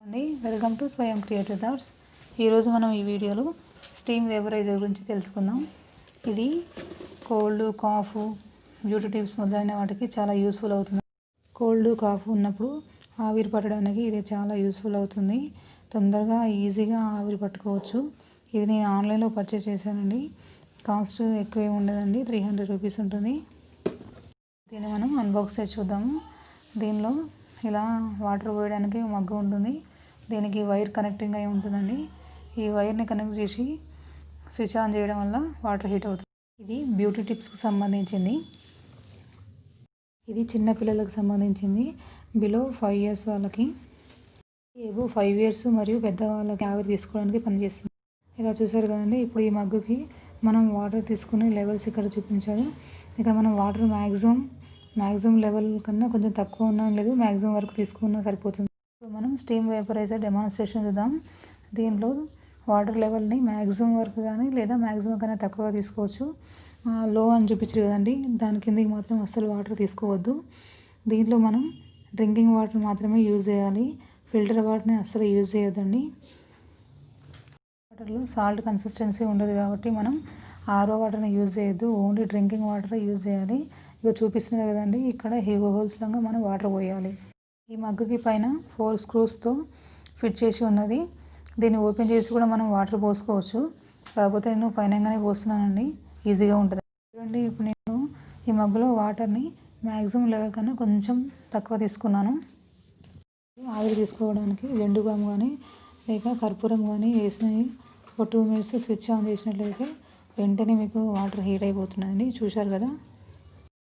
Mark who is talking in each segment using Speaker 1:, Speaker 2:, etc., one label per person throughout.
Speaker 1: అండి welcome to స్వయం creative thoughts. ఈరోజు మనం ఈ వీడియోలో స్టీమ్ వేపరైజర్ గురించి తెలుసుకుందాం. ఇది కోల్డ్, కాఫ్, బ్యూటీ టిప్స్ మొదలైన వాటికి చాలా యూస్ఫుల్ అవుతుంది. కోల్డ్, కాఫ్ ఉన్నప్పుడు ఆవిరి పట్టడానికి ఇది చాలా యూస్ఫుల్ అవుతుంది. తొందరగా ఈజీగా ఆవిరి పట్టుకోవచ్చు. ఇది నేను ఆన్లైన్లో పర్చేస్ చేశానండి. కాస్ట్ ఎక్కువ ఏమి ఉండదండి, 300 రూపీస్ ఉంటుంది. దీన్ని మనం అన్బాక్స్ చేసి చూద్దాము. దీనిలో ఇలా వాటర్ పోయడానికి మగ్గు ఉంటుంది. దీనికి వైర్ కనెక్టింగ్ అయి ఉంటుందండి. ఈ వైర్ని కనెక్ట్ చేసి స్విచ్ ఆన్ చేయడం వల్ల వాటర్ హీట్ అవుతుంది. ఇది బ్యూటీ టిప్స్కి సంబంధించింది. ఇది చిన్న పిల్లలకు సంబంధించింది. బిలో 5 years వాళ్ళకి, ఏవో 5 years మరియు పెద్దవాళ్ళకి ఆవిరి తీసుకోవడానికి పనిచేస్తుంది. ఇలా చూసారు కదండి. ఇప్పుడు ఈ మగ్గుకి మనం వాటర్ తీసుకునే లెవెల్స్ ఇక్కడ చూపించారు. ఇక్కడ మనం వాటర్ మ్యాక్సిమం లెవెల్ కన్నా కొంచెం తక్కువ ఉన్నా లేదు, మ్యాక్సిమం వరకు తీసుకున్నా సరిపోతుంది. ఇప్పుడు మనం స్టీమ్ వేపరైజర్ డెమాన్స్ట్రేషన్ చూద్దాం. దీంట్లో వాటర్ లెవెల్ని మ్యాక్సిమం వరకు కానీ లేదా మ్యాక్సిమం కన్నా తక్కువగా తీసుకోవచ్చు. లో అని చూపించారు కదండి, దాని కిందకి మాత్రం అస్సలు వాటర్ తీసుకోవద్దు. దీంట్లో మనం డ్రింకింగ్ వాటర్ మాత్రమే యూజ్ చేయాలి. ఫిల్టర్ వాటర్ని అస్సలు యూజ్ చేయొద్దండి. వాటర్లో సాల్ట్ కన్సిస్టెన్సీ ఉండదు కాబట్టి మనం ఆర్ఓ వాటర్ని యూజ్ చేయొద్దు. ఓన్లీ డ్రింకింగ్ వాటర్ యూజ్ చేయాలి. ఇక చూపిస్తున్నారు కదండి, ఇక్కడ హోల్స్ లాగా మనం వాటర్ పోయాలి. ఈ మగ్గుకి పైన 4 screws ఫిట్ చేసి ఉన్నది. దీన్ని ఓపెన్ చేసి కూడా మనం వాటర్ పోసుకోవచ్చు. కాకపోతే నేను పైనంగానే పోస్తున్నానండి, ఈజీగా ఉంటుంది. చూడండి, ఇప్పుడు నేను ఈ మగ్గులో వాటర్ని మ్యాక్సిమం లెవెల్ కన్నా కొంచెం తక్కువ తీసుకున్నాను. ఆవిరి తీసుకోవడానికి జెండు బామ్ కానీ లేక కర్పూరం కానీ వేసి ఒక 2 minutes స్విచ్ ఆన్ చేసినట్లయితే వెంటనే మీకు వాటర్ హీట్ అయిపోతుందండి. చూశారు కదా.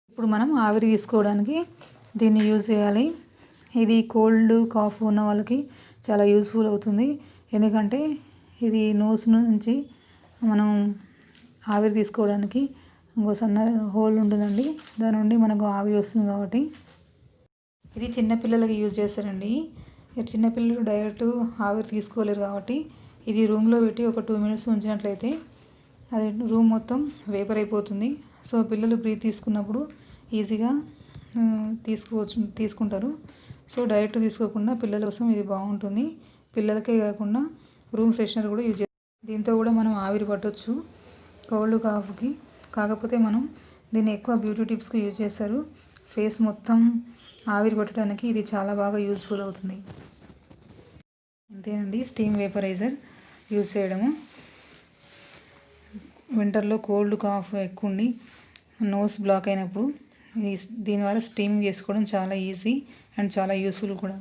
Speaker 1: ఇప్పుడు మనం ఆవిరి తీసుకోవడానికి దీన్ని యూజ్ చేయాలి. ఇది కోల్డ్, కాఫ్ ఉన్న వాళ్ళకి చాలా యూస్ఫుల్ అవుతుంది. ఎందుకంటే ఇది నోస్ నుంచి మనం ఆవిరి తీసుకోవడానికి ఇంకో సన్న హోల్ ఉంటుందండి, దాని నుండి మనకు ఆవిరి వస్తుంది కాబట్టి. ఇది చిన్నపిల్లలకి యూజ్ చేస్తారండి. చిన్నపిల్లలు డైరెక్ట్ ఆవిరి తీసుకోలేరు కాబట్టి ఇది రూమ్లో పెట్టి ఒక 2 minutes ఉంచినట్లయితే అది రూమ్ మొత్తం వేపర్ అయిపోతుంది. సో పిల్లలు బ్రీత్ తీసుకున్నప్పుడు ఈజీగా తీసుకుంటారు. సో డైరెక్ట్ తీసుకోకుండా పిల్లల కోసం ఇది బాగుంటుంది. పిల్లలకే కాకుండా రూమ్ ఫ్రెషనర్ కూడా యూజ్ చేస్తాం. దీంతో కూడా మనం ఆవిరి పట్టవచ్చు కోల్డ్, కాఫ్కి. కాకపోతే మనం దీన్ని ఎక్కువ బ్యూటీ టిప్స్కి యూజ్ చేస్తారు. ఫేస్ మొత్తం ఆవిరి పట్టడానికి ఇది చాలా బాగా యూస్ఫుల్ అవుతుంది. అంతేనండి, స్టీమ్ వేపరైజర్ యూజ్ చేయడము. వింటర్లో కోల్డ్, కాఫ్ ఎక్కువ ఉండి నోస్ బ్లాక్ అయినప్పుడు దీనివల్ల స్టీమింగ్ చేసుకోవడం చాలా ఈజీ అండ్ చాలా యూస్ఫుల్ కూడా.